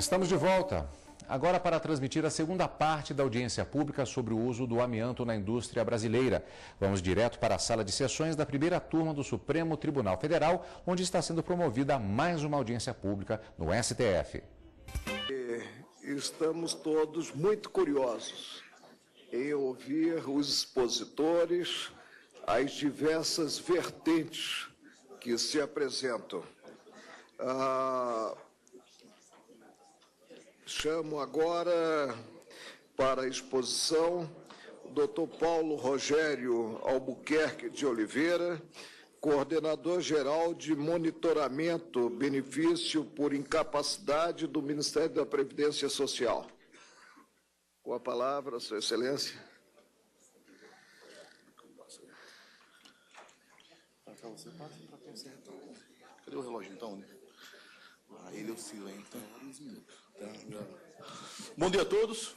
Estamos de volta. Agora para transmitir a segunda parte da audiência pública sobre o uso do amianto na indústria brasileira. Vamos direto para a sala de sessões da primeira turma do Supremo Tribunal Federal, onde está sendo promovida mais uma audiência pública no STF. Estamos todos muito curiosos em ouvir os expositores, as diversas vertentes que se apresentam. Chamo agora para a exposição o Dr. Paulo Rogério Albuquerque de Oliveira, coordenador-geral de monitoramento benefício por incapacidade do Ministério da Previdência Social. Com a palavra, Sua Excelência. Cadê o relógio, então? Ele oscila, então. Bom dia a todos.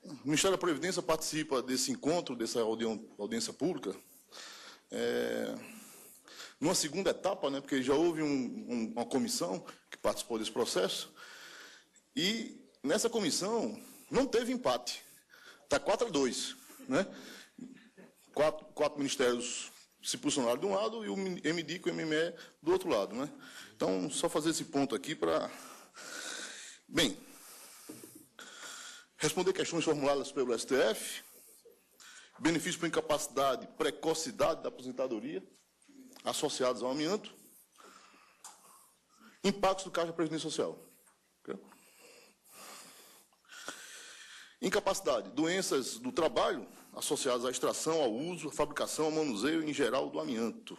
O Ministério da Previdência participa desse encontro, dessa audiência pública, numa segunda etapa, né, porque já houve uma comissão que participou desse processo, e nessa comissão não teve empate. Está 4-2, né? Quatro ministérios se posicionaram de um lado e o MDIC e o MME do outro lado, né? Então, só fazer esse ponto aqui para... Bem, responder questões formuladas pelo STF, benefício por incapacidade, precocidade da aposentadoria, associados ao amianto, impactos do Caixa de Previdência Social. Okay? Incapacidade, doenças do trabalho associadas à extração, ao uso, à fabricação, ao manuseio em geral do amianto.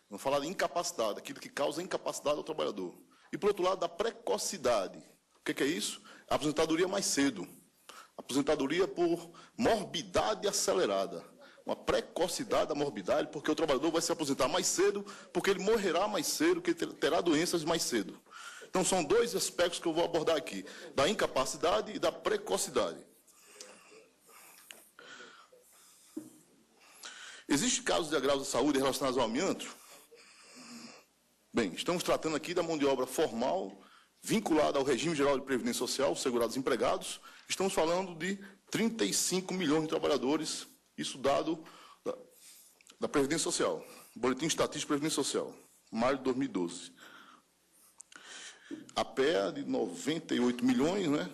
Vamos falar de incapacidade, aquilo que causa incapacidade ao trabalhador. E, por outro lado, da precocidade. O que é isso? A aposentadoria mais cedo. Aposentadoria por morbidade acelerada. Uma precocidade da morbidade, porque o trabalhador vai se aposentar mais cedo, porque ele morrerá mais cedo, porque ele terá doenças mais cedo. Então, são dois aspectos que eu vou abordar aqui, da incapacidade e da precocidade. Existem casos de agravos de saúde relacionados ao amianto? Bem, estamos tratando aqui da mão de obra formal, vinculada ao regime geral de previdência social, segurados empregados. Estamos falando de 35 milhões de trabalhadores, isso dado da Previdência Social, Boletim Estatístico de Previdência Social, maio de 2012. A PEA de 98 milhões, né?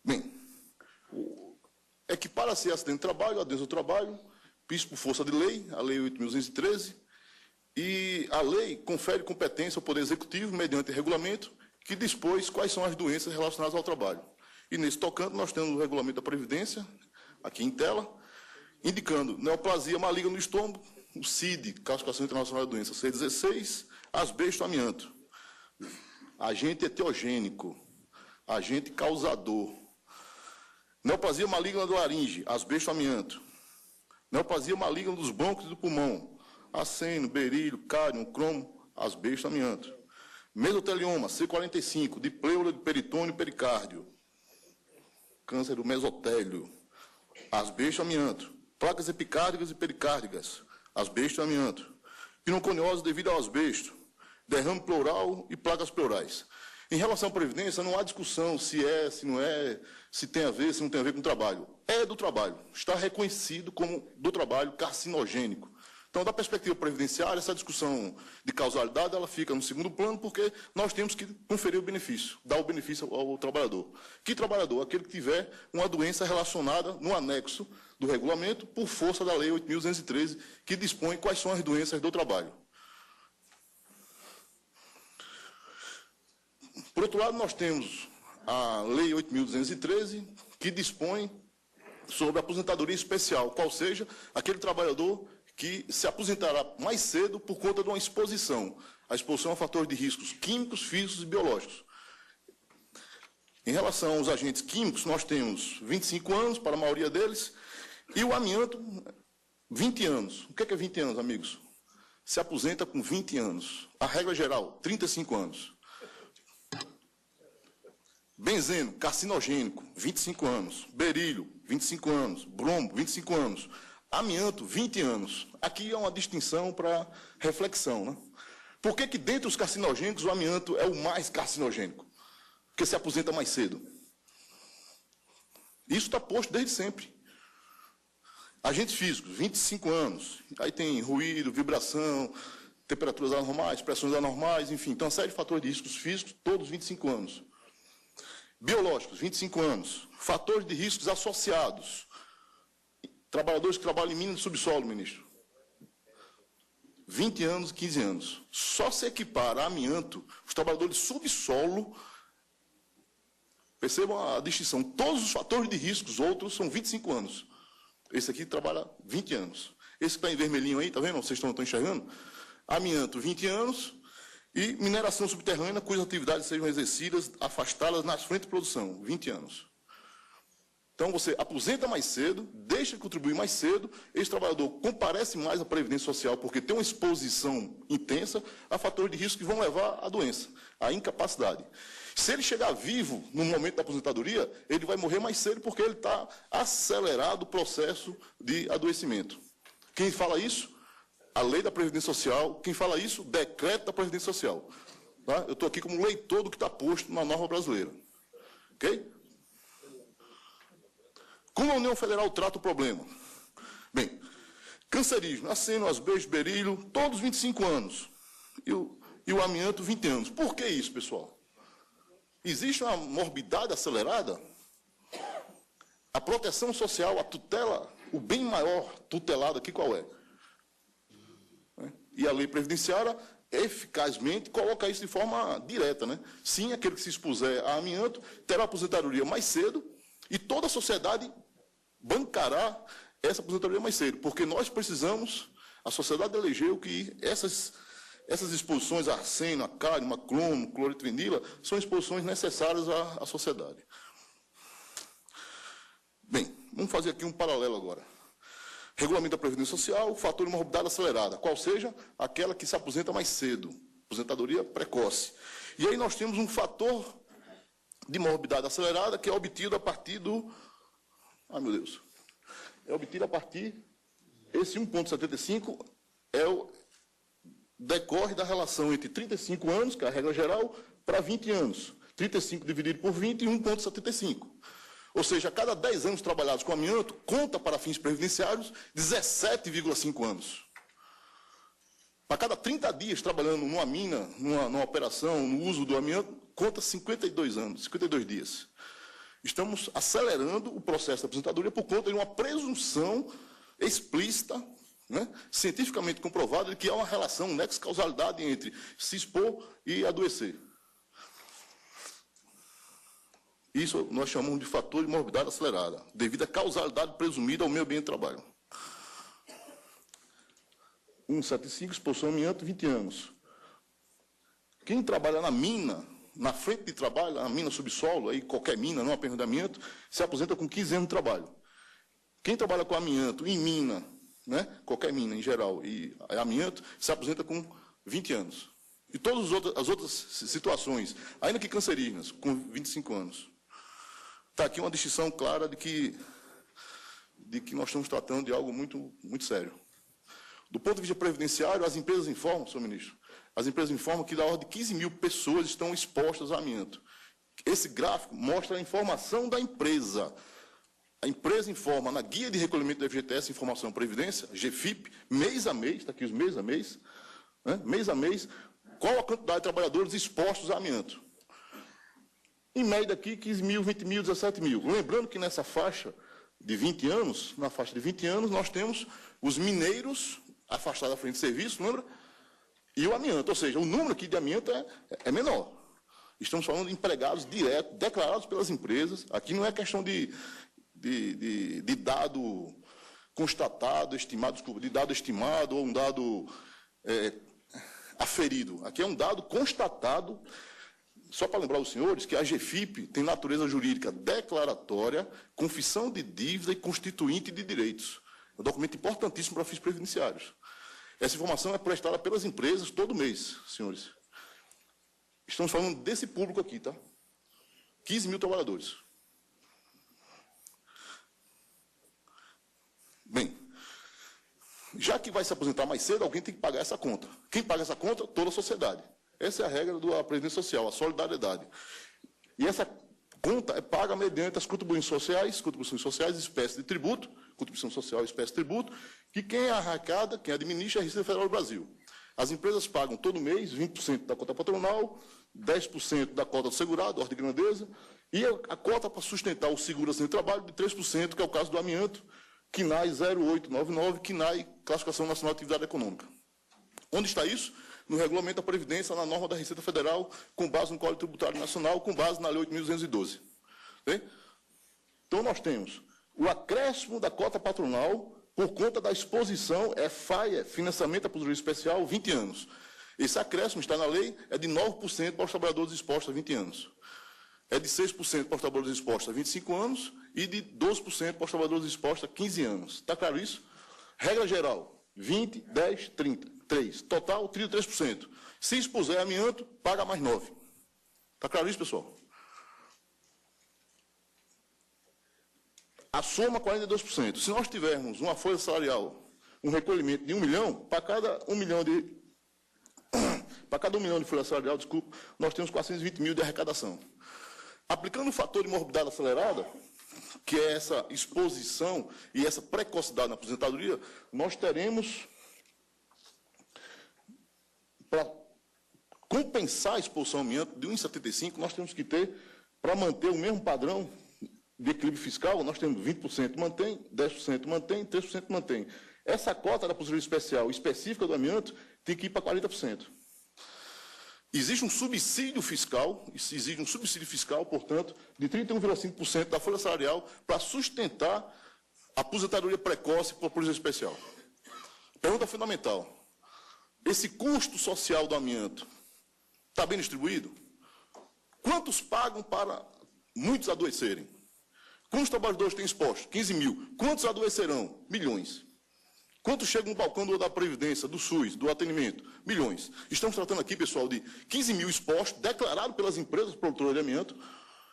Bem, é que para ser acidente de trabalho, a doença do trabalho, isso por força de lei, a Lei 8.213, e a lei confere competência ao Poder Executivo, mediante regulamento, que dispôs quais são as doenças relacionadas ao trabalho. E nesse tocante, nós temos o regulamento da Previdência, aqui em tela, indicando neoplasia maligna no estômago, o CID, Classificação Internacional de Doenças, C16, asbesto, amianto, agente etiogênico, agente causador, neoplasia maligna do laringe, asbesto, amianto, neoplasia maligna dos brônquios e do pulmão, arsênio, berílio, cário, cromo, asbesto, amianto, mesotelioma, C45, de pleura de peritônio e pericárdio, câncer do mesotélio, asbesto, amianto, placas epicárdicas e pericárdigas, asbesto e amianto, pneumoconiose devido ao asbesto, derrame pleural e placas pleurais. Em relação à Previdência, não há discussão se é, se não é, se tem a ver, se não tem a ver com o trabalho. É do trabalho. Está reconhecido como do trabalho carcinogênico. Então, da perspectiva previdenciária, essa discussão de causalidade, ela fica no segundo plano, porque nós temos que conferir o benefício, dar o benefício ao trabalhador. Que trabalhador? Aquele que tiver uma doença relacionada no anexo do regulamento, por força da Lei 8.213, que dispõe quais são as doenças do trabalho. Por outro lado, nós temos a Lei 8.213, que dispõe sobre a aposentadoria especial, qual seja aquele trabalhador que se aposentará mais cedo por conta de uma exposição. A exposição a fatores de riscos químicos, físicos e biológicos. Em relação aos agentes químicos, nós temos 25 anos para a maioria deles, e o amianto, 20 anos. O que é 20 anos, amigos? Se aposenta com 20 anos. A regra geral, 35 anos. Benzeno, carcinogênico, 25 anos. Berílio, 25 anos. Bromo, 25 anos. Amianto, 20 anos. Aqui é uma distinção para reflexão, né? Por que dentre os carcinogênicos o amianto é o mais carcinogênico? Porque se aposenta mais cedo. Isso está posto desde sempre. Agentes físicos, 25 anos. Aí tem ruído, vibração, temperaturas anormais, pressões anormais, enfim. Então, uma série de fatores de riscos físicos, todos 25 anos. Biológicos, 25 anos. Fatores de riscos associados. Trabalhadores que trabalham em mina de subsolo, ministro. 20 anos, 15 anos. Só se equipara a amianto os trabalhadores de subsolo. Percebam a distinção. Todos os fatores de riscos, outros, são 25 anos. Esse aqui trabalha 20 anos. Esse que está em vermelhinho aí, está vendo? Vocês estão enxergando? Amianto, 20 anos. E mineração subterrânea, cujas atividades sejam exercidas, afastadas nas frentes de produção, 20 anos. Então, você aposenta mais cedo, deixa de contribuir mais cedo, esse trabalhador comparece mais à Previdência Social, porque tem uma exposição intensa a fatores de risco que vão levar à doença, à incapacidade. Se ele chegar vivo no momento da aposentadoria, ele vai morrer mais cedo, porque ele está acelerado o processo de adoecimento. Quem fala isso? A lei da Previdência Social. Quem fala isso? Decreto da Previdência Social. Tá? Eu estou aqui como leitor do que está posto na norma brasileira. Ok? Como a União Federal trata o problema? Bem, cancerígeno, aceno, asbesto, berílio, todos 25 anos. E o amianto, 20 anos. Por que isso, pessoal? Existe uma morbidade acelerada? A proteção social, a tutela, o bem maior tutelado aqui qual é? E a lei previdenciária, eficazmente, coloca isso de forma direta, né? Sim, aquele que se expuser a amianto terá aposentadoria mais cedo e toda a sociedade bancará essa aposentadoria mais cedo, porque nós precisamos, a sociedade elegeu que essas exposições a arsênio, a cádmio, a cromo, cloretrinila, são exposições necessárias à sociedade. Bem, vamos fazer aqui um paralelo agora. Regulamento da Previdência Social, fator de morbidade acelerada, qual seja aquela que se aposenta mais cedo, aposentadoria precoce. E aí nós temos um fator de morbidade acelerada que é obtido a partir do... Ai, meu Deus. É obtido a partir... Esse 1,75 decorre da relação entre 35 anos, que é a regra geral, para 20 anos. 35 dividido por 20 e 1,75. Ou seja, a cada 10 anos trabalhados com amianto, conta para fins previdenciários 17,5 anos. A cada 30 dias trabalhando numa mina, numa operação, no uso do amianto, conta 52 anos, 52 dias. Estamos acelerando o processo da aposentadoria por conta de uma presunção explícita, né, cientificamente comprovada, de que há uma relação, nexo-causalidade entre se expor e adoecer. Isso nós chamamos de fator de morbidade acelerada, devido à causalidade presumida ao meio ambiente de trabalho. 1,75, exposição ao amianto, 20 anos. Quem trabalha na mina, na frente de trabalho, na mina subsolo, aí qualquer mina, não apenas de amianto, se aposenta com 15 anos de trabalho. Quem trabalha com amianto em mina, né, qualquer mina em geral, e amianto, se aposenta com 20 anos. E todas as outras situações, ainda que cancerígenas, com 25 anos. Está aqui uma distinção clara de que nós estamos tratando de algo muito, muito sério. Do ponto de vista previdenciário, as empresas informam, senhor ministro, as empresas informam que da ordem de 15 mil pessoas estão expostas a amianto. Esse gráfico mostra a informação da empresa. A empresa informa na guia de recolhimento do FGTS, Informação e Previdência, GFIP, mês a mês, está aqui os mês a mês, né, mês a mês, qual a quantidade de trabalhadores expostos a amianto. Em média aqui, 15 mil, 20 mil, 17 mil. Lembrando que nessa faixa de 20 anos, na faixa de 20 anos, nós temos os mineiros afastados da frente de serviço, lembra? E o amianto, ou seja, o número aqui de amianto é menor. Estamos falando de empregados diretos, declarados pelas empresas. Aqui não é questão de dado constatado, estimado, desculpa, de dado estimado ou um dado aferido. Aqui é um dado constatado. Só para lembrar os senhores que a GFIP tem natureza jurídica declaratória, confissão de dívida e constituinte de direitos. É um documento importantíssimo para fins previdenciários. Essa informação é prestada pelas empresas todo mês, senhores. Estamos falando desse público aqui, tá? 15 mil trabalhadores. Bem, já que vai se aposentar mais cedo, alguém tem que pagar essa conta. Quem paga essa conta? Toda a sociedade. Essa é a regra da Previdência Social, a solidariedade. E essa conta é paga mediante as contribuições sociais, espécie de tributo, contribuição social, espécie de tributo, que quem arrecada, quem administra é a Receita Federal do Brasil. As empresas pagam todo mês 20% da cota patronal, 10% da cota do segurado, ordem de grandeza, e a cota para sustentar o seguro-acidente de trabalho de 3%, que é o caso do amianto, CNAE 0899, CNAE, Classificação Nacional de Atividade Econômica. Onde está isso? No Regulamento da Previdência, na norma da Receita Federal, com base no Código Tributário Nacional, com base na Lei 8.212. Então, nós temos o acréscimo da cota patronal por conta da exposição, FAE, Financiamento à Aposentadoria Especial, 20 anos. Esse acréscimo está na lei, é de 9% para os trabalhadores expostos a 20 anos. É de 6% para os trabalhadores expostos a 25 anos e de 12% para os trabalhadores expostos a 15 anos. Está claro isso? Regra geral, 20, 10, 30, 3. Total, 33%. Se expuser amianto, paga mais 9%. Está claro isso, pessoal? A soma, 42%. Se nós tivermos uma folha salarial, um recolhimento de 1 milhão, para cada 1 milhão de folha salarial, desculpa, nós temos 420 mil de arrecadação. Aplicando o fator de morbidade acelerada, que é essa exposição e essa precocidade na aposentadoria, nós teremos, para compensar a exposição ao amianto de 1,75, nós temos que ter, para manter o mesmo padrão de equilíbrio fiscal, nós temos 20% mantém, 10% mantém, 3% mantém. Essa cota da aposentadoria especial específica do amianto tem que ir para 40%. Existe um subsídio fiscal, portanto, de 31,5% da folha salarial para sustentar a aposentadoria precoce por aposentadoria especial. Pergunta fundamental. Esse custo social do amianto está bem distribuído? Quantos pagam para muitos adoecerem? Quantos trabalhadores têm expostos? 15 mil. Quantos adoecerão? Milhões. Quantos chegam no balcão da Previdência, do SUS, do atendimento? Milhões. Estamos tratando aqui, pessoal, de 15 mil expostos declarados pelas empresas produtoras de amianto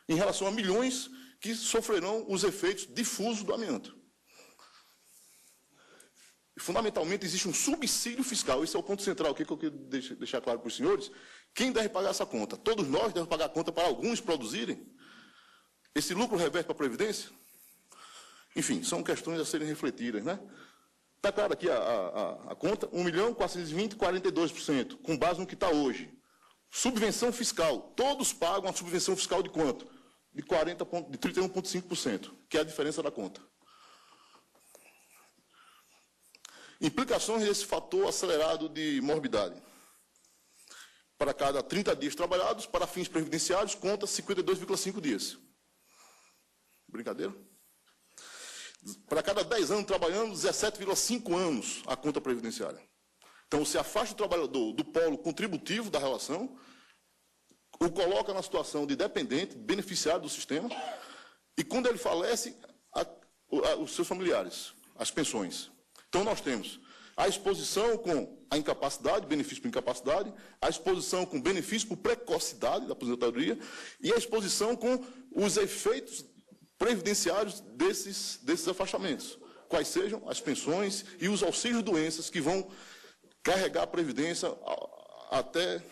em relação a milhões que sofrerão os efeitos difusos do amianto. E, fundamentalmente, existe um subsídio fiscal. Esse é o ponto central aqui que eu quero deixar claro para os senhores. Quem deve pagar essa conta? Todos nós devemos pagar a conta para alguns produzirem? Esse lucro reverte para a Previdência? Enfim, são questões a serem refletidas, né? Está claro aqui a conta, 1.420.000, 42%, com base no que está hoje. Subvenção fiscal, todos pagam a subvenção fiscal de quanto? De 31,5%, que é a diferença da conta. Implicações desse fator acelerado de morbidade. Para cada 30 dias trabalhados, para fins previdenciários, conta 52,5 dias. Brincadeira? Para cada 10 anos trabalhando, 17,5 anos a conta previdenciária. Então, se afasta o trabalhador do polo contributivo da relação, o coloca na situação de dependente, beneficiário do sistema, e quando ele falece, os seus familiares, as pensões. Então, nós temos a exposição com a incapacidade, benefício por incapacidade, a exposição com benefício por precocidade da aposentadoria e a exposição com os efeitos previdenciários desses afastamentos, quais sejam as pensões e os auxílios doenças que vão carregar a Previdência até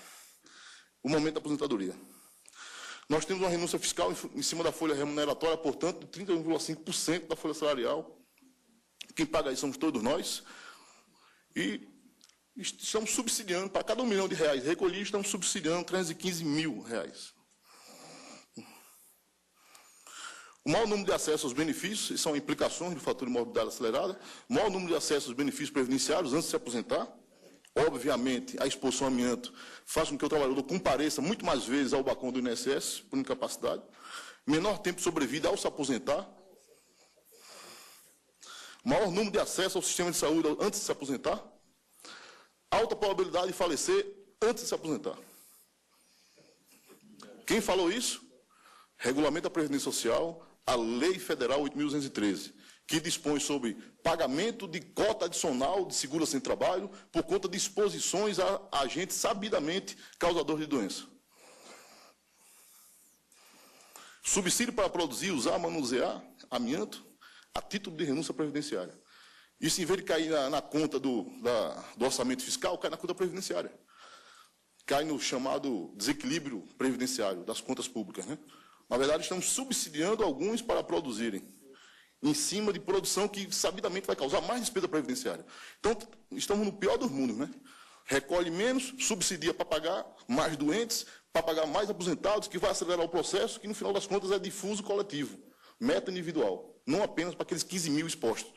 o momento da aposentadoria. Nós temos uma renúncia fiscal em cima da folha remuneratória, portanto, de 31,5% da folha salarial. Quem paga isso somos todos nós. E estamos subsidiando, para cada R$1 milhão recolhido, estamos subsidiando R$315 mil. O maior número de acessos aos benefícios, e são implicações do fator de morbidade acelerada, o maior número de acessos aos benefícios previdenciários antes de se aposentar. Obviamente, a exposição ao amianto faz com que o trabalhador compareça muito mais vezes ao balcão do INSS, por incapacidade. Menor tempo de sobrevida ao se aposentar. Maior número de acesso ao sistema de saúde antes de se aposentar. Alta probabilidade de falecer antes de se aposentar. Quem falou isso? Regulamento da Previdência Social, a Lei Federal 8.213, que dispõe sobre pagamento de cota adicional de seguro-acidente de trabalho por conta de exposições a agentes sabidamente causadores de doença. Subsídio para produzir, usar, manusear amianto a título de renúncia previdenciária. Isso, em vez de cair na conta do orçamento fiscal, cai na conta previdenciária. Cai no chamado desequilíbrio previdenciário das contas públicas, né? Na verdade, estamos subsidiando alguns para produzirem, em cima de produção que, sabidamente, vai causar mais despesa previdenciária. Então, estamos no pior dos mundos, né? Recolhe menos, subsidia para pagar mais doentes, para pagar mais aposentados, que vai acelerar o processo, que, no final das contas, é difuso coletivo, meta individual, não apenas para aqueles 15 mil expostos.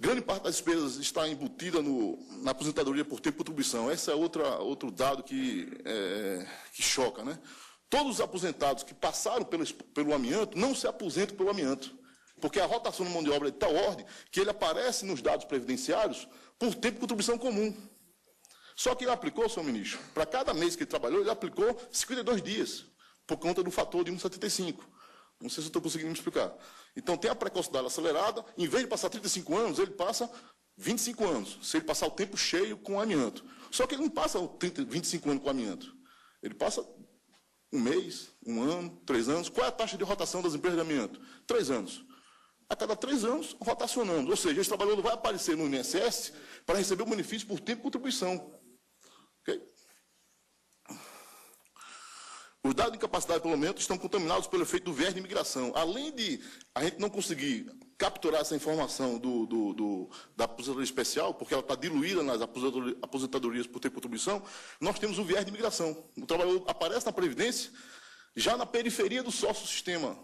Grande parte das despesas está embutida na aposentadoria por tempo de contribuição. Esse é outro dado que choca, né? Todos os aposentados que passaram pelo amianto não se aposentam pelo amianto, porque a rotação de mão de obra é de tal ordem que ele aparece nos dados previdenciários por tempo de contribuição comum. Só que ele aplicou, senhor ministro, para cada mês que ele trabalhou, ele aplicou 52 dias, por conta do fator de 1,75. Não sei se eu estou conseguindo me explicar. Então, tem a precocidade acelerada, em vez de passar 35 anos, ele passa 25 anos, se ele passar o tempo cheio com amianto. Só que ele não passa 25 anos com amianto. Ele passa um mês, um ano, 3 anos. Qual é a taxa de rotação das empresas de amianto? 3 anos. A cada 3 anos, rotacionando. Ou seja, esse trabalhador vai aparecer no INSS para receber o benefício por tempo de contribuição. Ok? Os dados de incapacidade, pelo menos, estão contaminados pelo efeito do viés de imigração. Além de a gente não conseguir capturar essa informação da aposentadoria especial, porque ela está diluída nas aposentadorias por tempo de contribuição, nós temos o viés de imigração. O trabalhador aparece na Previdência já na periferia do sócio-sistema,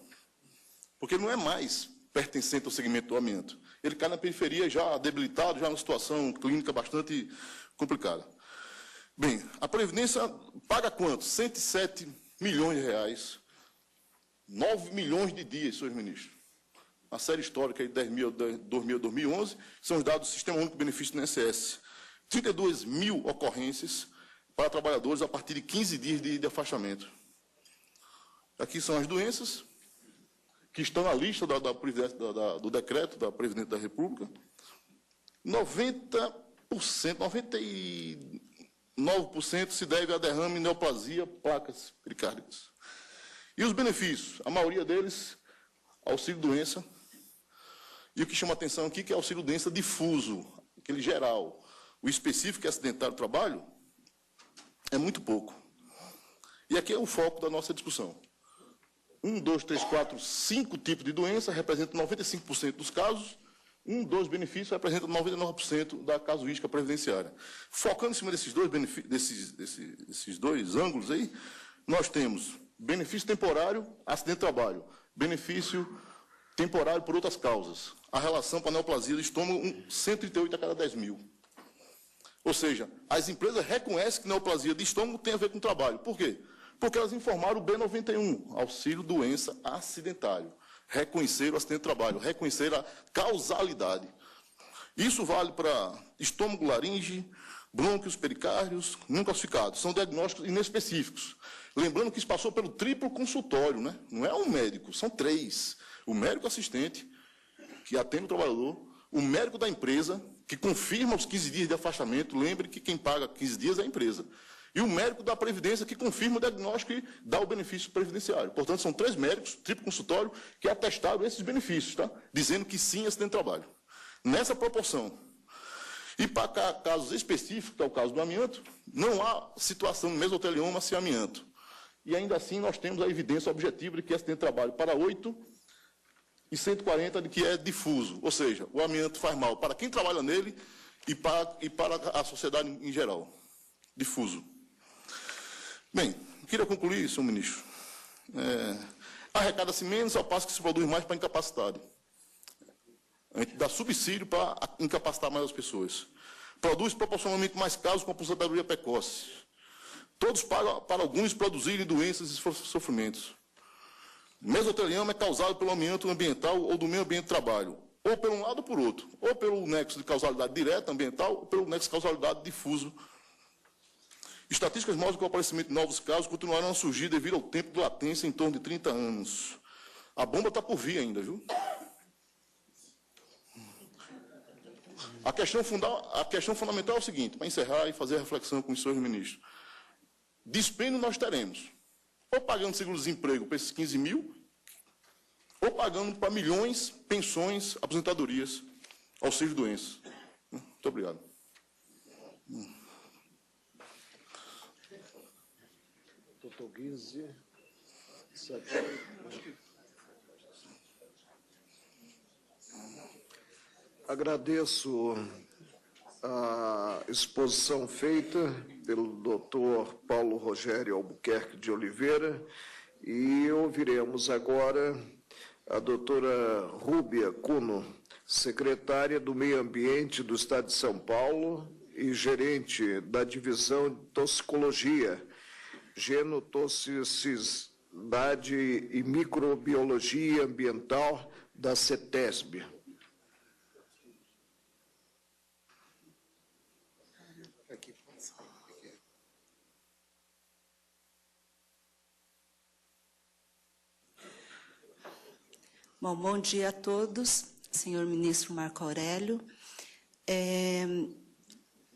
porque ele não é mais pertencente ao segmento do amianto. Ele cai na periferia já debilitado, já numa situação clínica bastante complicada. Bem, a Previdência paga quanto? 107 milhões de reais, 9 milhões de dias, senhores ministros. A série histórica de 2000 a 2011 são os dados do Sistema Único de Benefício do INSS. 32 mil ocorrências para trabalhadores a partir de 15 dias de afastamento. Aqui são as doenças que estão na lista do decreto da Presidente da República. 99% se deve a derrame, neoplasia, placas pericárdicas. E os benefícios? A maioria deles, auxílio-doença. E o que chama atenção aqui é que é auxílio-doença difuso, aquele geral. O específico, que é acidentário do trabalho, é muito pouco. E aqui é o foco da nossa discussão. 1, 2, 3, 4, 5 tipos de doença representam 95% dos casos. 1, 2 benefícios representam 99% da casuística previdenciária. Focando em cima desses dois ângulos aí, nós temos benefício temporário, acidente de trabalho, benefício temporário por outras causas. A relação para a neoplasia do estômago, 138 a cada 10 mil. Ou seja, as empresas reconhecem que neoplasia de estômago tem a ver com trabalho. Por quê? Porque elas informaram o B91, auxílio doença acidentário. Reconhecer o acidente de trabalho, reconhecer a causalidade. Isso vale para estômago, laringe, brônquios, pericárdios, não classificados. São diagnósticos inespecíficos. Lembrando que isso passou pelo triplo consultório, né? Não é um médico, são 3. O médico assistente, que atende o trabalhador, o médico da empresa, que confirma os 15 dias de afastamento, lembre que quem paga 15 dias é a empresa, e o médico da Previdência, que confirma o diagnóstico e dá o benefício previdenciário. Portanto, são 3 médicos, triplo consultório, que atestaram esses benefícios, tá? Dizendo que sim, acidente de trabalho. Nessa proporção. E para casos específicos, que é o caso do amianto, não há situação de mesotelioma sem amianto. E ainda assim, nós temos a evidência objetiva de que acidente de trabalho para 8 e 140 de que é difuso. Ou seja, o amianto faz mal para quem trabalha nele e para a sociedade em geral. Difuso. Bem, queria concluir, senhor ministro. Arrecada-se menos, ao passo que se produz mais para incapacidade. A gente dá subsídio para incapacitar mais as pessoas. Produz proporcionalmente mais casos com aposentadoria precoce. Todos para alguns produzirem doenças e sofrimentos. Mesotelioma é causado pelo amianto ambiental ou do meio ambiente de trabalho, ou por um lado ou por outro, ou pelo nexo de causalidade direta ambiental, ou pelo nexo de causalidade difuso. Estatísticas mostram que o aparecimento de novos casos continuarão a surgir devido ao tempo de latência em torno de 30 anos. A bomba está por vir ainda, viu? A questão fundamental é o seguinte, para encerrar e fazer a reflexão com os senhores ministros. Dispêndio nós teremos, ou pagando seguro-desemprego para esses 15 mil, ou pagando para milhões pensões, aposentadorias, auxílio de doença. Muito obrigado. Doutor Guise, agradeço a exposição feita pelo doutor Paulo Rogério Albuquerque de Oliveira e ouviremos agora a doutora Rúbia Cuno, secretária do Meio Ambiente do Estado de São Paulo e gerente da Divisão de Toxicologia, Genotoxicidade e Microbiologia Ambiental da CETESB. Bom dia a todos, senhor ministro Marco Aurélio.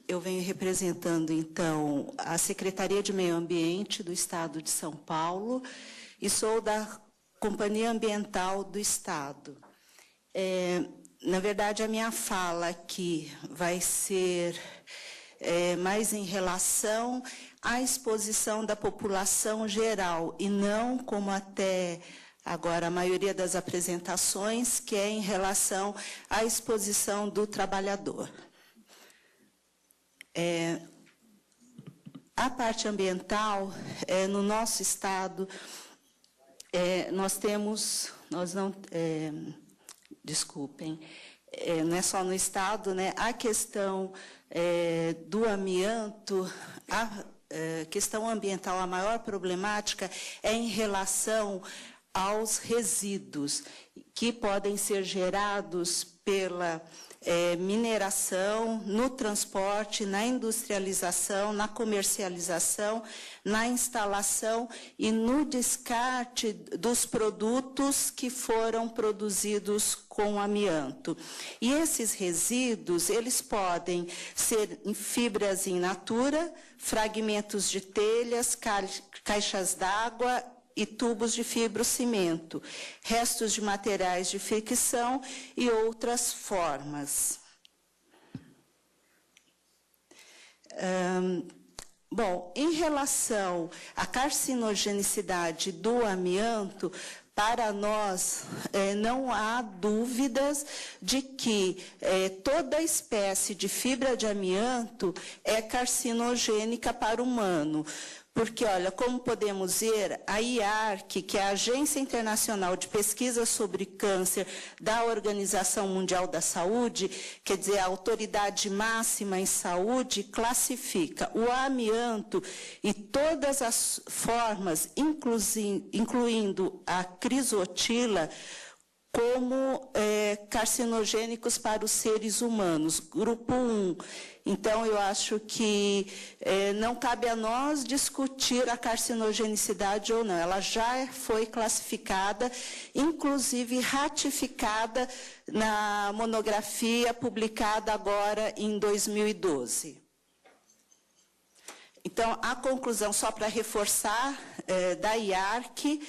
Eu venho representando, então, a Secretaria de Meio Ambiente do Estado de São Paulo e sou da Companhia Ambiental do Estado. Na verdade, a minha fala aqui vai ser mais em relação à exposição da população geral e não como até agora a maioria das apresentações, que é em relação à exposição do trabalhador. A parte ambiental, no nosso estado, desculpem, não é só no estado, né? A questão do amianto, a questão ambiental, a maior problemática é em relação aos resíduos que podem ser gerados pela mineração, no transporte, na industrialização, na comercialização, na instalação e no descarte dos produtos que foram produzidos com amianto. E esses resíduos, eles podem ser fibras in natura, fragmentos de telhas, caixas d'água e tubos de fibrocimento, restos de materiais de fricção e outras formas. Bom, em relação à carcinogenicidade do amianto, para nós não há dúvidas de que toda espécie de fibra de amianto é carcinogênica para o humano. Porque, olha, como podemos ver, a IARC, que é a Agência Internacional de Pesquisa sobre Câncer da Organização Mundial da Saúde, quer dizer, a autoridade máxima em saúde, classifica o amianto e todas as formas, incluindo a crisotila, como carcinogênicos para os seres humanos, grupo 1. Então, eu acho que não cabe a nós discutir a carcinogenicidade ou não. Ela já foi classificada, inclusive ratificada na monografia publicada agora em 2012. Então, a conclusão, só para reforçar, da IARC,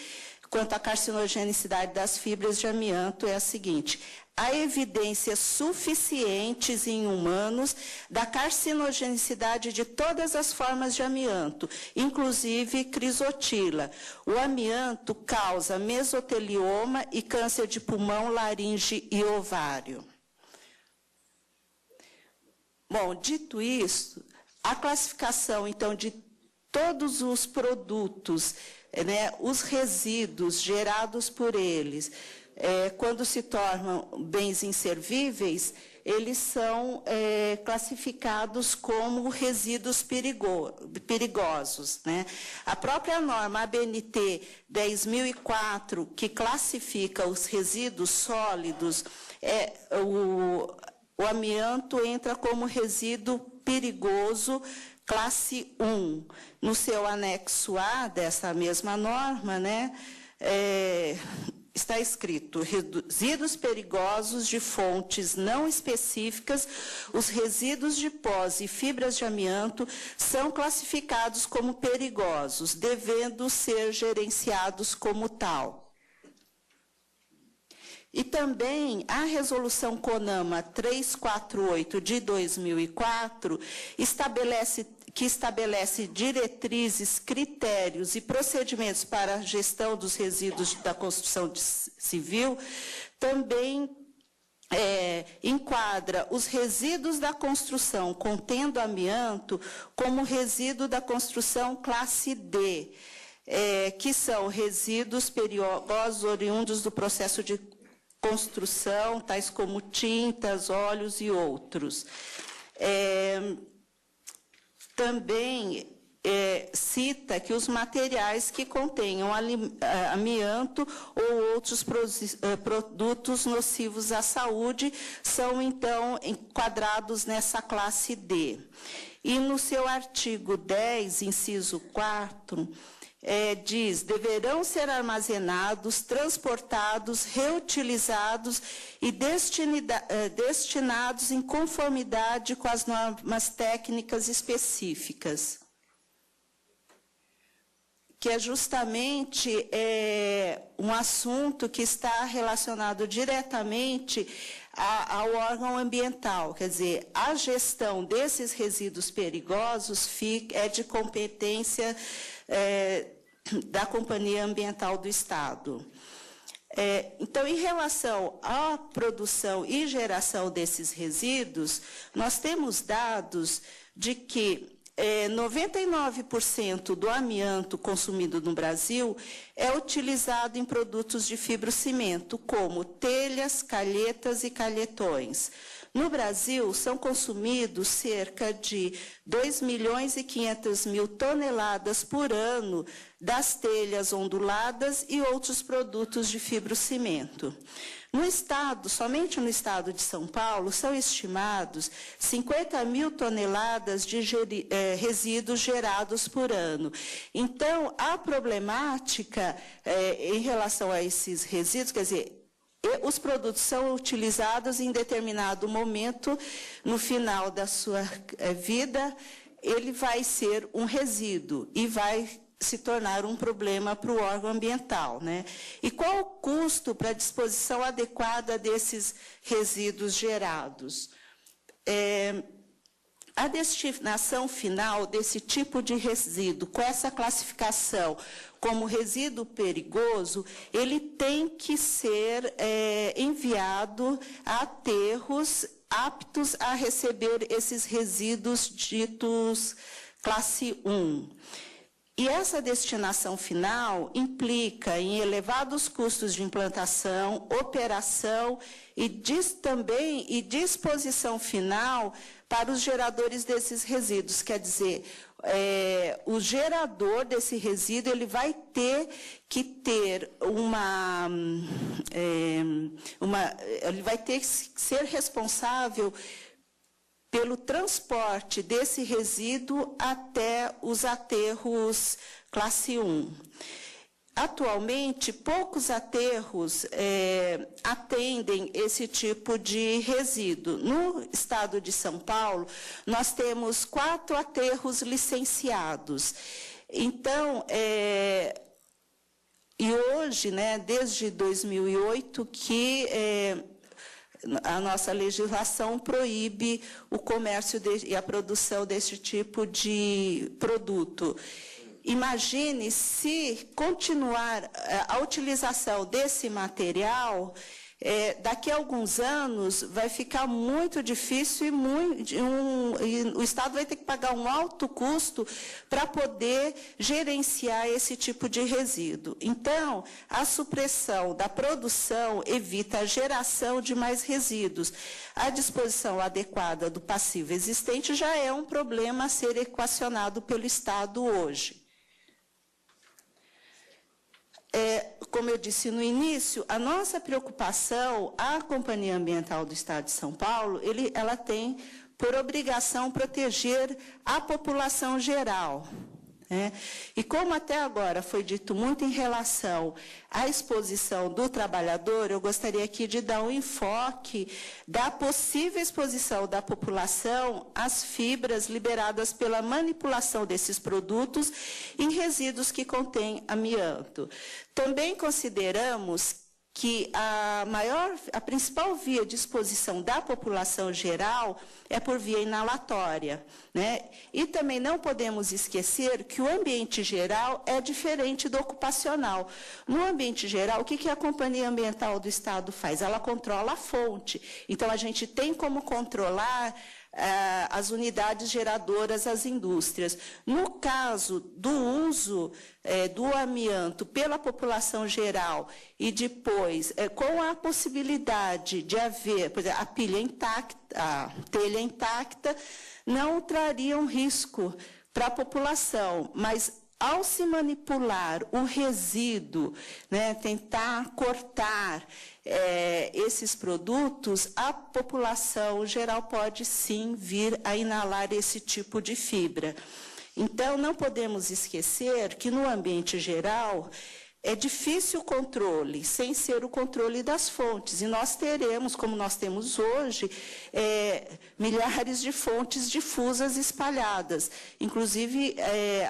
quanto à carcinogenicidade das fibras de amianto, é a seguinte: há evidências suficientes em humanos da carcinogenicidade de todas as formas de amianto, inclusive crisotila. O amianto causa mesotelioma e câncer de pulmão, laringe e ovário. Bom, dito isso, a classificação, então, de todos os produtos, os resíduos gerados por eles, quando se tornam bens inservíveis, eles são classificados como resíduos perigosos. Né? A própria norma ABNT 10.004, que classifica os resíduos sólidos, o amianto entra como resíduo perigoso classe 1. No seu anexo A dessa mesma norma, está escrito: resíduos perigosos de fontes não específicas, os resíduos de pós e fibras de amianto são classificados como perigosos, devendo ser gerenciados como tal. E também a resolução CONAMA 348 de 2004 que estabelece diretrizes, critérios e procedimentos para a gestão dos resíduos da construção civil, também enquadra os resíduos da construção contendo amianto como resíduo da construção classe D, que são resíduos perigosos oriundos do processo de construção, tais como tintas, óleos e outros. Também cita que os materiais que contenham amianto ou outros produtos nocivos à saúde são, então, enquadrados nessa classe D. E no seu artigo 10, inciso 4, diz: deverão ser armazenados, transportados, reutilizados e destinados em conformidade com as normas técnicas específicas, que é justamente um assunto que está relacionado diretamente ao órgão ambiental. Quer dizer, a gestão desses resíduos perigosos é de competência da Companhia Ambiental do Estado. Então, em relação à produção e geração desses resíduos, nós temos dados de que 99% do amianto consumido no Brasil é utilizado em produtos de fibrocimento, como telhas, calhetas e calhetões. No Brasil, são consumidos cerca de 2.500.000 toneladas por ano das telhas onduladas e outros produtos de fibrocimento. No estado, somente no estado de São Paulo, são estimados 50.000 toneladas de resíduos gerados por ano. Então, a problemática em relação a esses resíduos, quer dizer, os produtos são utilizados em determinado momento, no final da sua vida, ele vai ser um resíduo e vai se tornar um problema para o órgão ambiental, né? E qual o custo para a disposição adequada desses resíduos gerados? A destinação final desse tipo de resíduo, com essa classificação como resíduo perigoso, ele tem que ser enviado a aterros aptos a receber esses resíduos ditos classe 1. E essa destinação final implica em elevados custos de implantação, operação e também disposição final para os geradores desses resíduos. Quer dizer, o gerador desse resíduo ele vai ter que ter ele vai ter que ser responsável pelo transporte desse resíduo até os aterros classe 1. Atualmente, poucos aterros atendem esse tipo de resíduo. No estado de São Paulo, nós temos 4 aterros licenciados. Então, e hoje, né, desde 2008, que a nossa legislação proíbe o comércio e a produção desse tipo de produto. Imagine se continuar a utilização desse material, daqui a alguns anos vai ficar muito difícil e o Estado vai ter que pagar um alto custo para poder gerenciar esse tipo de resíduo. Então, a supressão da produção evita a geração de mais resíduos. A disposição adequada do passivo existente já é um problema a ser equacionado pelo Estado hoje. Como eu disse no início, a nossa preocupação, a Companhia Ambiental do Estado de São Paulo, ela tem por obrigação proteger a população geral. E como até agora foi dito muito em relação à exposição do trabalhador, eu gostaria aqui de dar um enfoque da possível exposição da população às fibras liberadas pela manipulação desses produtos em resíduos que contêm amianto. Também consideramos que a principal via de exposição da população geral é por via inalatória, né? E também não podemos esquecer que o ambiente geral é diferente do ocupacional. No ambiente geral, o que a Companhia Ambiental do Estado faz? Ela controla a fonte. Então, a gente tem como controlar as unidades geradoras, as indústrias. No caso do uso do amianto pela população geral e depois com a possibilidade de haver, por exemplo, a telha intacta, não traria um risco para a população, mas ao se manipular o resíduo, né, tentar cortar esses produtos, a população geral pode sim vir a inalar esse tipo de fibra. Então, não podemos esquecer que no ambiente geral é difícil o controle, sem ser o controle das fontes. E nós teremos, como nós temos hoje, milhares de fontes difusas espalhadas. Inclusive,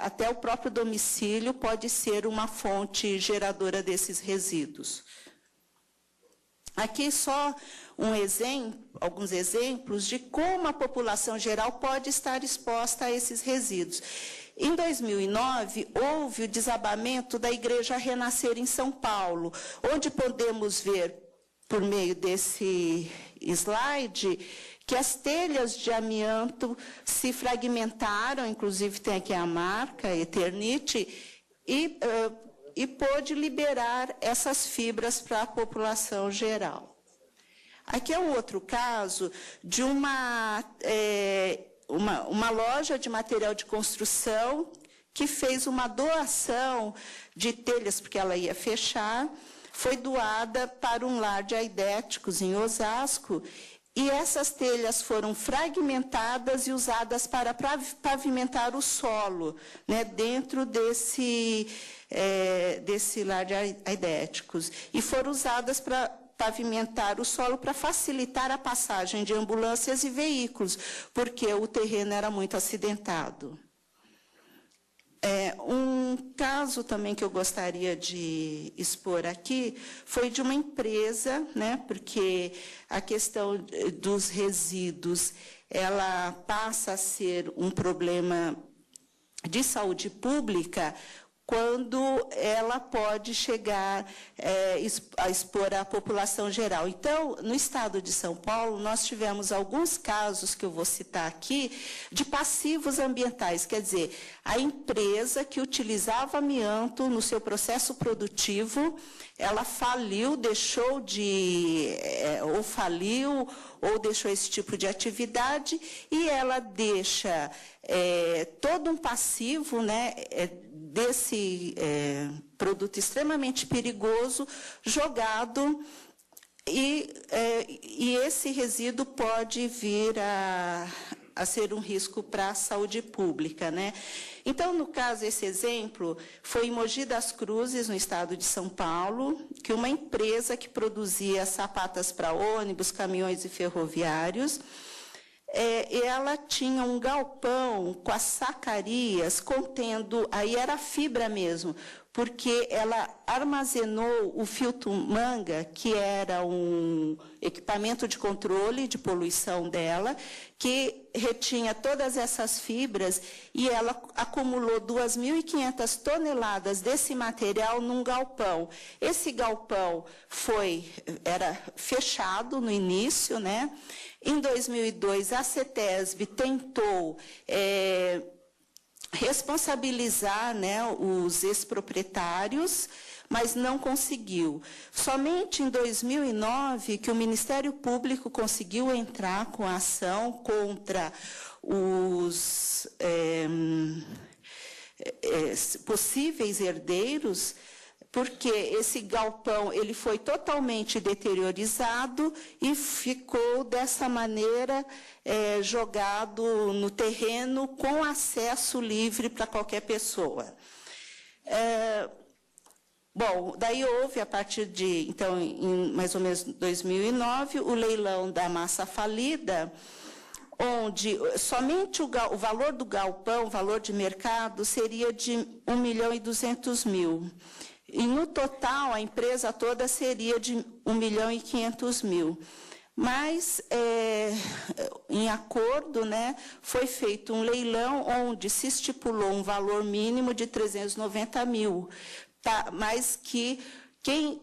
até o próprio domicílio pode ser uma fonte geradora desses resíduos. Aqui só alguns exemplos de como a população geral pode estar exposta a esses resíduos. Em 2009, houve o desabamento da Igreja Renascer em São Paulo, onde podemos ver, por meio desse slide, que as telhas de amianto se fragmentaram, inclusive tem aqui a marca, Eternit, e pôde liberar essas fibras para a população geral. Aqui é um outro caso de uma loja de material de construção que fez uma doação de telhas, porque ela ia fechar, foi doada para um lar de aidéticos em Osasco, e essas telhas foram fragmentadas e usadas para pavimentar o solo, né, dentro desse lar de aidéticos. E foram usadas para pavimentar o solo para facilitar a passagem de ambulâncias e veículos, porque o terreno era muito acidentado. Um caso também que eu gostaria de expor aqui foi de uma empresa, né, porque a questão dos resíduos ela passa a ser um problema de saúde pública quando ela pode chegar a expor a população geral. Então, no estado de São Paulo, nós tivemos alguns casos, que eu vou citar aqui, de passivos ambientais, quer dizer, a empresa que utilizava amianto no seu processo produtivo, ela faliu, deixou esse tipo de atividade, e ela deixa todo um passivo, né, desse produto extremamente perigoso jogado, e esse resíduo pode vir a ser um risco para a saúde pública, né? Então, no caso, esse exemplo foi em Mogi das Cruzes, no estado de São Paulo, que uma empresa que produzia sapatas para ônibus, caminhões e ferroviários, ela tinha um galpão com as sacarias contendo, aí era fibra mesmo, porque ela armazenou o filtro manga, que era um equipamento de controle de poluição dela, que retinha todas essas fibras, e ela acumulou 2.500 toneladas desse material num galpão. Esse galpão era fechado no início, né? Em 2002, a CETESB tentou responsabilizar, né, os ex-proprietários, mas não conseguiu. Somente em 2009 que o Ministério Público conseguiu entrar com a ação contra os possíveis herdeiros, porque esse galpão ele foi totalmente deteriorizado e ficou dessa maneira jogado no terreno com acesso livre para qualquer pessoa. Bom, daí houve, a partir de, então, em mais ou menos 2009, o leilão da massa falida, onde somente o valor do galpão, o valor de mercado, seria de R$ 1.200.000. E, no total, a empresa toda seria de R$ 1.500.000. Mas, em acordo, né, foi feito um leilão onde se estipulou um valor mínimo de R$ 390.000, tá? Mas que quem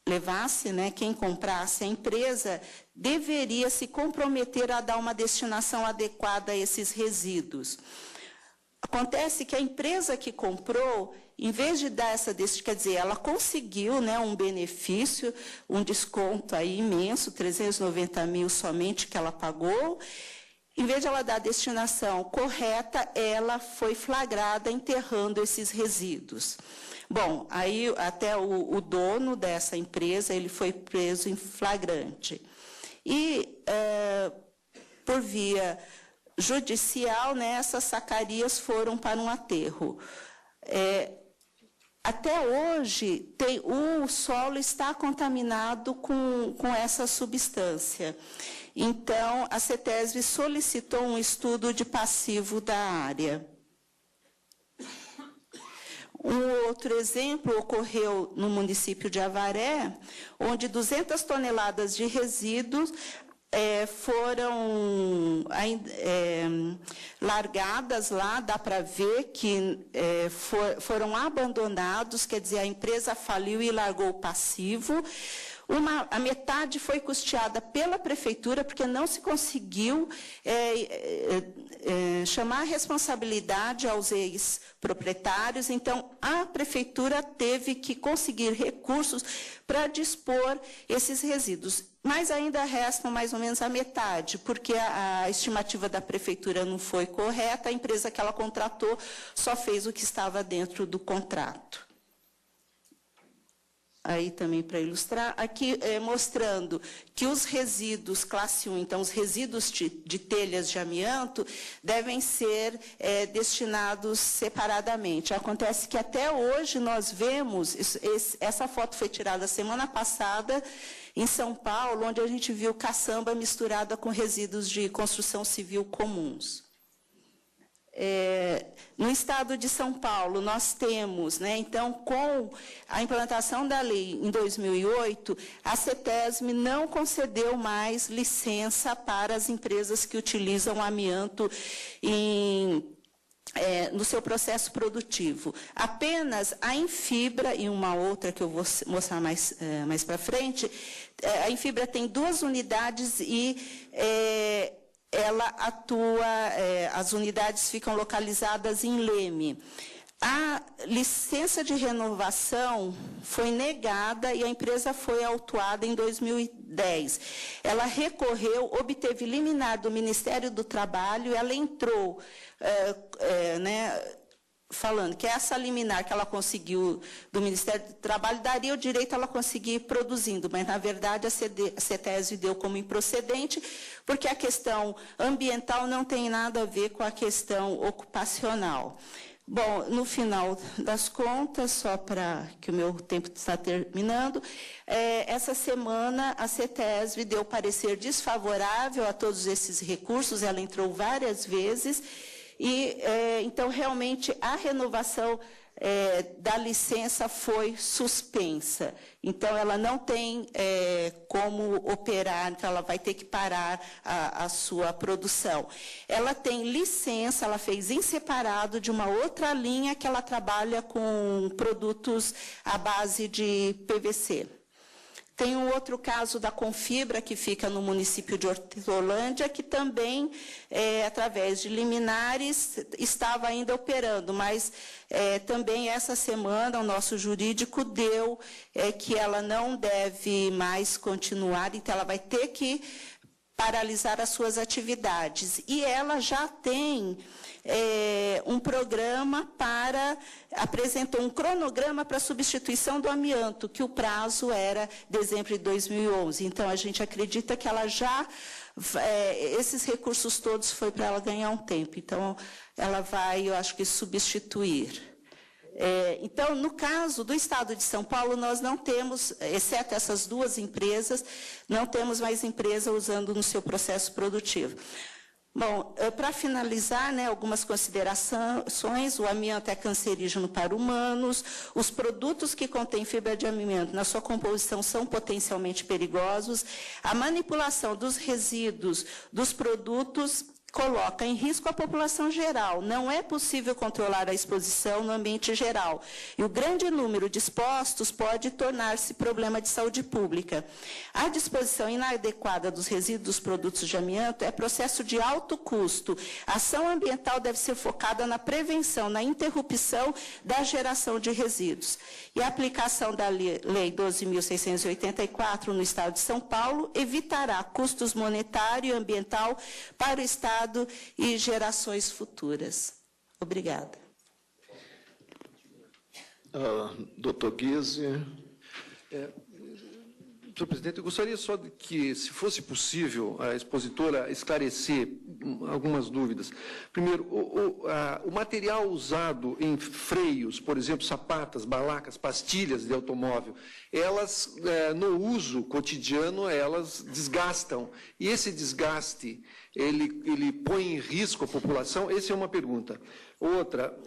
levasse, né, quem comprasse a empresa, deveria se comprometer a dar uma destinação adequada a esses resíduos. Acontece que a empresa que comprou, em vez de dar essa destinação, quer dizer, ela conseguiu, né, um benefício, um desconto aí imenso, 390.000 somente que ela pagou. Em vez de ela dar a destinação correta, ela foi flagrada enterrando esses resíduos. Bom, aí até o dono dessa empresa, ele foi preso em flagrante. E, por via judicial, né, essas sacarias foram para um aterro. Até hoje, o solo está contaminado com essa substância. Então, a CETESB solicitou um estudo de passivo da área. Um outro exemplo ocorreu no município de Avaré, onde 200 toneladas de resíduos foram largadas lá, dá para ver que foram abandonados, quer dizer, a empresa faliu e largou o passivo. A metade foi custeada pela prefeitura, porque não se conseguiu chamar a responsabilidade aos ex-proprietários, então a prefeitura teve que conseguir recursos para dispor esses resíduos. Mas ainda restam mais ou menos a metade, porque a estimativa da prefeitura não foi correta, a empresa que ela contratou só fez o que estava dentro do contrato. Aí também para ilustrar, aqui mostrando que os resíduos classe 1, então os resíduos de telhas de amianto, devem ser destinados separadamente. Acontece que até hoje nós vemos, essa foto foi tirada semana passada, em São Paulo, onde a gente viu caçamba misturada com resíduos de construção civil comuns. No estado de São Paulo, nós temos, né, então, com a implantação da lei em 2008, a CETESB não concedeu mais licença para as empresas que utilizam amianto no seu processo produtivo. Apenas a Infibra e uma outra que eu vou mostrar mais para frente, a Infibra tem 2 unidades e ela atua, as unidades ficam localizadas em Leme. A licença de renovação foi negada e a empresa foi autuada em 2010. Ela recorreu, obteve liminar do Ministério do Trabalho, ela entrou, falando que essa liminar que ela conseguiu do Ministério do Trabalho daria o direito a ela conseguir ir produzindo, mas, na verdade, a CETESB deu como improcedente, porque a questão ambiental não tem nada a ver com a questão ocupacional. Bom, no final das contas, só para que o meu tempo está terminando, essa semana a CETESB deu parecer desfavorável a todos esses recursos, ela entrou várias vezes, e, então, realmente, a renovação da licença foi suspensa. Então, ela não tem como operar, então ela vai ter que parar a sua produção. Ela tem licença, ela fez em separado de uma outra linha que ela trabalha com produtos à base de PVC. Tem um outro caso da Confibra, que fica no município de Hortolândia, que também, através de liminares, estava ainda operando, mas também essa semana o nosso jurídico deu que ela não deve mais continuar, então ela vai ter que paralisar as suas atividades. E ela já tem um programa apresentou um cronograma para a substituição do amianto, que o prazo era dezembro de 2011. Então, a gente acredita que ela já, esses recursos todos foi para ela ganhar um tempo. Então, ela vai, eu acho que, substituir. Então, no caso do Estado de São Paulo, nós não temos, exceto essas 2 empresas, não temos mais empresa usando no seu processo produtivo. Bom, para finalizar, né, algumas considerações. O amianto é cancerígeno para humanos. Os produtos que contêm fibra de amianto na sua composição são potencialmente perigosos. A manipulação dos resíduos dos produtos coloca em risco a população geral. Não é possível controlar a exposição no ambiente geral. E o grande número de expostos pode tornar-se problema de saúde pública. A disposição inadequada dos resíduos dos produtos de amianto é processo de alto custo. A ação ambiental deve ser focada na prevenção, na interrupção da geração de resíduos. E a aplicação da Lei 12.684 no Estado de São Paulo evitará custos monetário e ambiental para o Estado e gerações futuras. Obrigada. Doutor Guise. Senhor presidente, eu gostaria só de que, se fosse possível, a expositora esclarecer algumas dúvidas. Primeiro, o material usado em freios, por exemplo, sapatas, balacas, pastilhas de automóvel, elas, no uso cotidiano, elas desgastam. E esse desgaste, ele põe em risco a população? Essa é uma pergunta. Outra,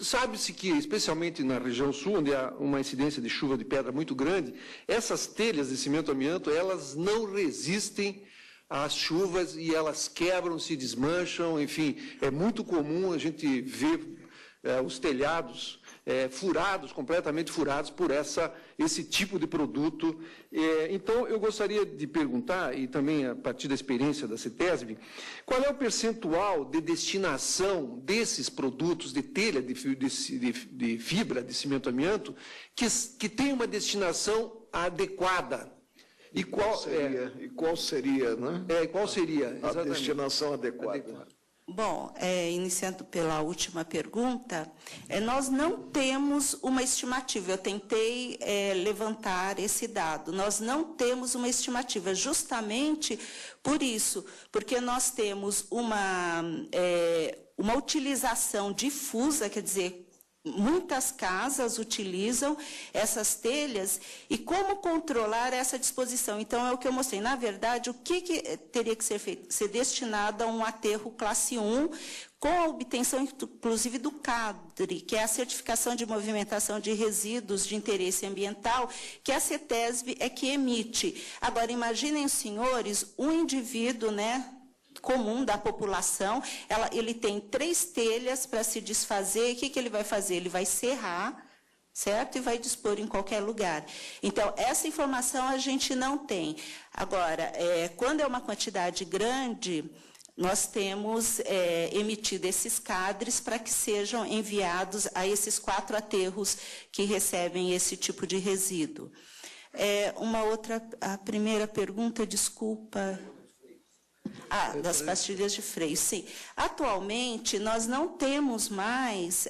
sabe-se que, especialmente na região sul, onde há uma incidência de chuva de pedra muito grande, essas telhas de cimento amianto, elas não resistem às chuvas e elas quebram, se desmancham, enfim, é muito comum a gente ver os telhados furados, completamente furados por esse tipo de produto. Então, eu gostaria de perguntar, e também a partir da experiência da CETESB, qual é o percentual de destinação desses produtos de telha de fibra de cimento amianto que tem uma destinação adequada? E qual seria, né? Qual seria? A destinação adequada. Bom, iniciando pela última pergunta, nós não temos uma estimativa. Eu tentei levantar esse dado. Nós não temos uma estimativa, justamente por isso, porque nós temos uma utilização difusa, quer dizer, muitas casas utilizam essas telhas, e como controlar essa disposição? Então, é o que eu mostrei. Na verdade, o que teria que ser feito? Ser destinado a um aterro classe 1, com a obtenção, inclusive, do CADRE, que é a Certificação de Movimentação de Resíduos de Interesse Ambiental, que a CETESB é que emite. Agora, imaginem os senhores, um indivíduo, né, comum da população, ele tem 3 telhas para se desfazer. O que ele vai fazer? Ele vai serrar, certo? E vai dispor em qualquer lugar. Então, essa informação a gente não tem. Agora, quando é uma quantidade grande, nós temos emitido esses CADRES para que sejam enviados a esses 4 aterros que recebem esse tipo de resíduo. A primeira pergunta, desculpa. Das pastilhas de freio, sim. Atualmente, nós não temos mais,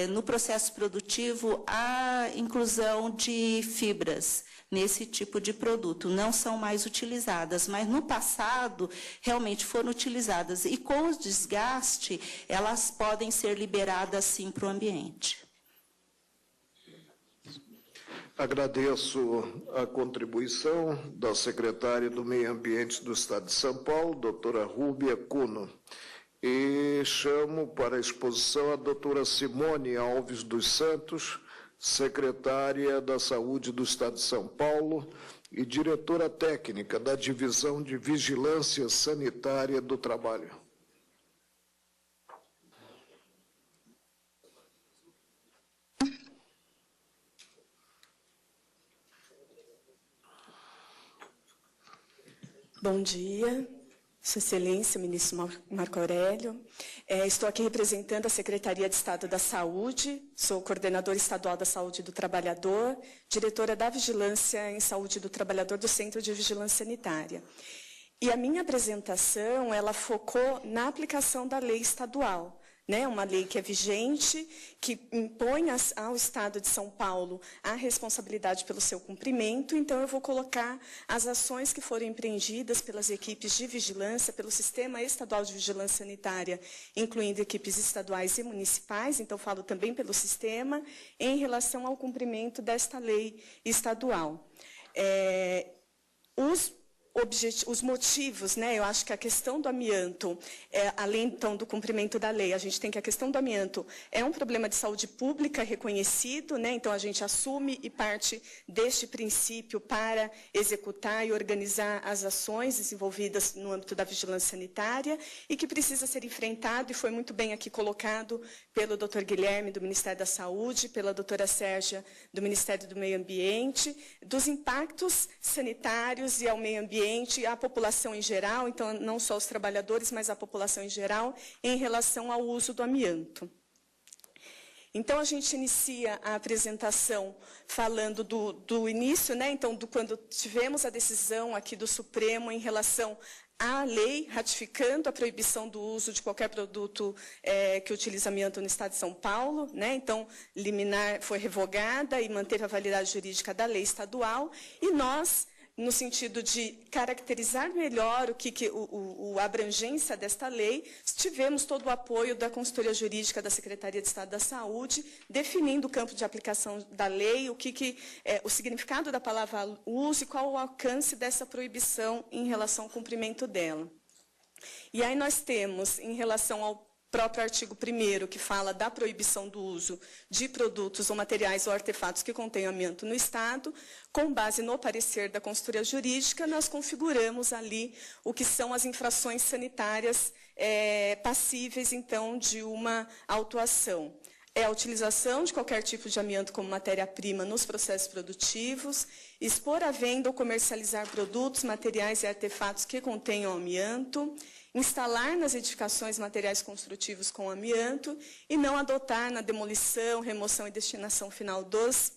no processo produtivo, a inclusão de fibras nesse tipo de produto. Não são mais utilizadas, mas no passado, realmente foram utilizadas. E com o desgaste, elas podem ser liberadas, sim, para o ambiente. Agradeço a contribuição da secretária do Meio Ambiente do Estado de São Paulo, doutora Rúbia Cuno. E chamo para a exposição a doutora Simone Alves dos Santos, secretária da Saúde do Estado de São Paulo e diretora técnica da Divisão de Vigilância Sanitária do Trabalho. Bom dia, Sua Excelência, ministro Marco Aurélio. Estou aqui representando a Secretaria de Estado da Saúde, sou coordenadora estadual da Saúde do Trabalhador, diretora da Vigilância em Saúde do Trabalhador do Centro de Vigilância Sanitária. E a minha apresentação, ela focou na aplicação da lei estadual, né, uma lei que é vigente, que impõe ao Estado de São Paulo a responsabilidade pelo seu cumprimento. Então, eu vou colocar as ações que foram empreendidas pelas equipes de vigilância, pelo Sistema Estadual de Vigilância Sanitária, incluindo equipes estaduais e municipais, então falo também pelo sistema, em relação ao cumprimento desta lei estadual. os motivos, né? Eu acho que a questão do amianto, além então do cumprimento da lei, a gente tem que a questão do amianto é um problema de saúde pública reconhecido, né? Então a gente assume e parte deste princípio para executar e organizar as ações desenvolvidas no âmbito da vigilância sanitária e que precisa ser enfrentado, e foi muito bem aqui colocado pelo Dr. Guilherme, do Ministério da Saúde, pela doutora Sérgia, do Ministério do Meio Ambiente, dos impactos sanitários e ao meio ambiente, e à população em geral, então não só os trabalhadores, mas a população em geral, em relação ao uso do amianto. Então, a gente inicia a apresentação falando do início, né? Então, quando tivemos a decisão aqui do Supremo em relação à lei ratificando a proibição do uso de qualquer produto que utiliza amianto no Estado de São Paulo, né? Então, liminar foi revogada e manteve a validade jurídica da lei estadual, e nós, no sentido de caracterizar melhor a abrangência desta lei, tivemos todo o apoio da consultoria jurídica da Secretaria de Estado da Saúde, definindo o campo de aplicação da lei, o significado da palavra uso e qual o alcance dessa proibição em relação ao cumprimento dela. E aí nós temos, em relação ao próprio artigo 1º, que fala da proibição do uso de produtos ou materiais ou artefatos que contêm amianto no Estado, com base no parecer da consultoria jurídica, nós configuramos ali o que são as infrações sanitárias passíveis, então, de uma autuação. É a utilização de qualquer tipo de amianto como matéria-prima nos processos produtivos, expor à venda ou comercializar produtos, materiais e artefatos que contenham amianto, instalar nas edificações materiais construtivos com amianto e não adotar na demolição, remoção e destinação final dos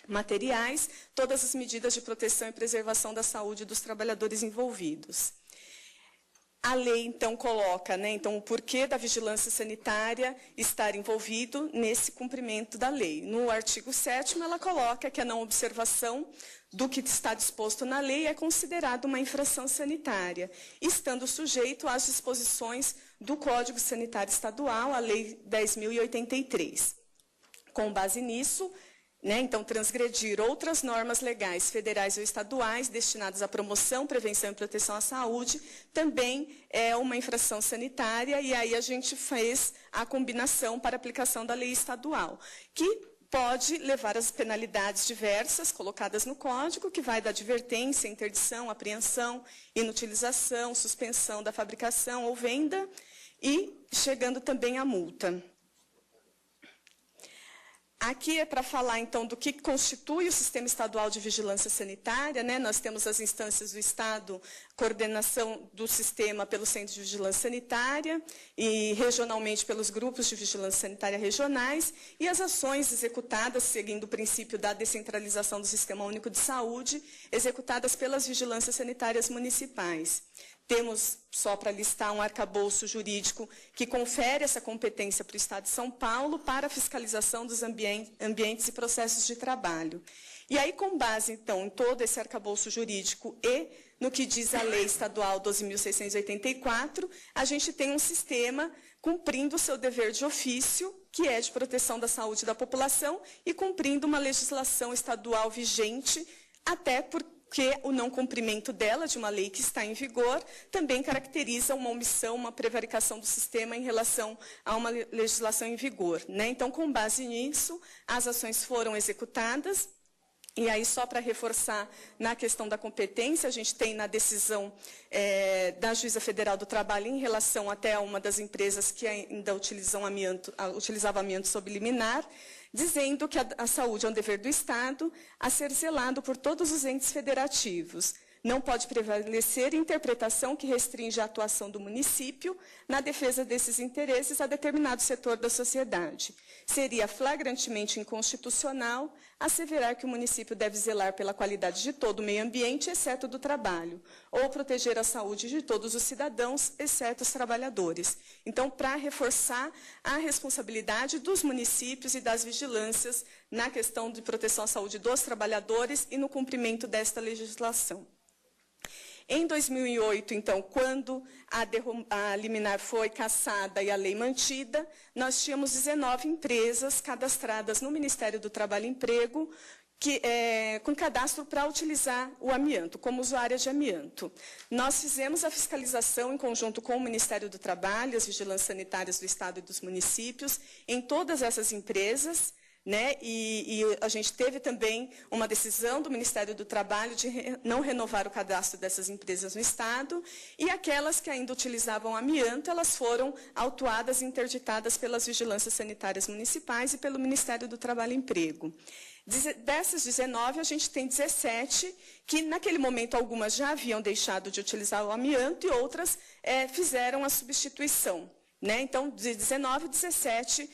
materiais todas as medidas de proteção e preservação da saúde dos trabalhadores envolvidos. A lei, então, coloca, né, então, o porquê da vigilância sanitária estar envolvido nesse cumprimento da lei. No artigo 7º, ela coloca que a não observação do que está disposto na lei é considerado uma infração sanitária, estando sujeito às disposições do Código Sanitário Estadual, a Lei 10.083. Com base nisso, né, então, transgredir outras normas legais, federais ou estaduais, destinadas à promoção, prevenção e proteção à saúde, também é uma infração sanitária, e aí a gente fez a combinação para aplicação da lei estadual, que pode levar às penalidades diversas colocadas no Código, que vai da advertência, interdição, apreensão, inutilização, suspensão da fabricação ou venda, e chegando também à multa. Aqui é para falar, então, do que constitui o Sistema Estadual de Vigilância Sanitária, né? Nós temos as instâncias do Estado, coordenação do sistema pelo Centro de Vigilância Sanitária e regionalmente pelos grupos de vigilância sanitária regionais, e as ações executadas, seguindo o princípio da descentralização do Sistema Único de Saúde, executadas pelas vigilâncias sanitárias municipais. Temos, só para listar, um arcabouço jurídico que confere essa competência para o Estado de São Paulo para a fiscalização dos ambientes e processos de trabalho. E aí, com base, então, em todo esse arcabouço jurídico e no que diz a Lei Estadual 12.684, a gente tem um sistema cumprindo o seu dever de ofício, que é de proteção da saúde da população, e cumprindo uma legislação estadual vigente, até porque o não cumprimento dela, de uma lei que está em vigor, também caracteriza uma omissão, uma prevaricação do sistema em relação a uma legislação em vigor, né? Então, com base nisso, as ações foram executadas. E aí, só para reforçar, na questão da competência, a gente tem na decisão da Juíza Federal do Trabalho em relação até a uma das empresas que ainda utilizava amianto sob liminar, dizendo que a saúde é um dever do Estado a ser zelado por todos os entes federativos. Não pode prevalecer interpretação que restringe a atuação do município na defesa desses interesses a determinado setor da sociedade. Seria flagrantemente inconstitucional asseverar que o município deve zelar pela qualidade de todo o meio ambiente, exceto do trabalho, ou proteger a saúde de todos os cidadãos, exceto os trabalhadores. Então, para reforçar a responsabilidade dos municípios e das vigilâncias na questão de proteção à saúde dos trabalhadores e no cumprimento desta legislação. Em 2008, então, quando a liminar foi cassada e a lei mantida, nós tínhamos 19 empresas cadastradas no Ministério do Trabalho e Emprego com cadastro para utilizar o amianto, como usuária de amianto. Nós fizemos a fiscalização em conjunto com o Ministério do Trabalho, as vigilâncias sanitárias do Estado e dos municípios, em todas essas empresas, né? E a gente teve também uma decisão do Ministério do Trabalho de não renovar o cadastro dessas empresas no Estado, e aquelas que ainda utilizavam amianto, elas foram autuadas e interditadas pelas vigilâncias sanitárias municipais e pelo Ministério do Trabalho e Emprego. Dessas 19, a gente tem 17 que, naquele momento, algumas já haviam deixado de utilizar o amianto e outras fizeram a substituição. Né? Então, de 19, 17